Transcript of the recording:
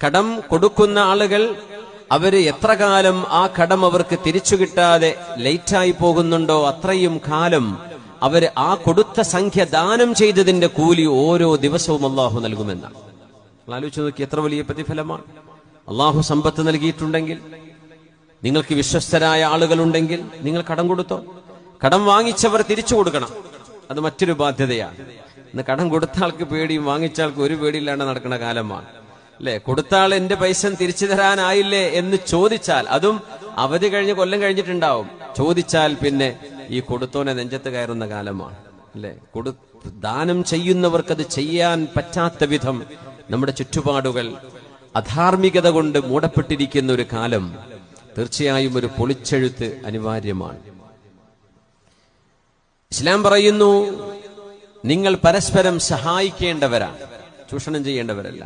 കടം കൊടുക്കുന്ന ആളുകൾ അവര് എത്ര കാലം ആ കടം അവർക്ക് തിരിച്ചു കിട്ടാതെ ലേറ്റായി പോകുന്നുണ്ടോ അത്രയും കാലം അവര് ആ കൊടുത്ത സംഖ്യ ദാനം ചെയ്തതിന്റെ കൂലി ഓരോ ദിവസവും അള്ളാഹു നൽകുമെന്നാണ്. ആലോചിച്ച് നോക്കി, എത്ര വലിയ പ്രതിഫലമാണ്. അള്ളാഹു സമ്പത്ത് നൽകിയിട്ടുണ്ടെങ്കിൽ, നിങ്ങൾക്ക് വിശ്വസ്തരായ ആളുകളുണ്ടെങ്കിൽ നിങ്ങൾ കടം കൊടുത്തോ. കടം വാങ്ങിച്ചവർ തിരിച്ചു കൊടുക്കണം, അത് മറ്റൊരു ബാധ്യതയാണ്. ഇന്ന് കടം കൊടുത്ത ആൾക്ക് പേടിയും വാങ്ങിച്ച ആൾക്ക് ഒരു പേടിയില്ലാണ്ട് നടക്കുന്ന കാലമാണ് അല്ലെ. കൊടുത്ത ആൾ എന്റെ പൈസ തിരിച്ചു തരാനായില്ലേ എന്ന് ചോദിച്ചാൽ, അതും അവധി കഴിഞ്ഞ് കൊല്ലം കഴിഞ്ഞിട്ടുണ്ടാവും, ചോദിച്ചാൽ പിന്നെ ഈ കൊടുത്തോനെ നെഞ്ചത്ത് കയറുന്ന കാലമാണ് അല്ലെ. ദാനം ചെയ്യുന്നവർക്കത് ചെയ്യാൻ പറ്റാത്ത വിധം നമ്മുടെ ചുറ്റുപാടുകൾ അധാർമികത കൊണ്ട് മൂടപ്പെട്ടിരിക്കുന്ന ഒരു കാലം. തീർച്ചയായും ഒരു പൊളിച്ചെഴുത്ത് അനിവാര്യമാണ്. ഇസ്ലാം പറയുന്നു, നിങ്ങൾ പരസ്പരം സഹായിക്കേണ്ടവരാണ്, ചൂഷണം ചെയ്യേണ്ടവരല്ല.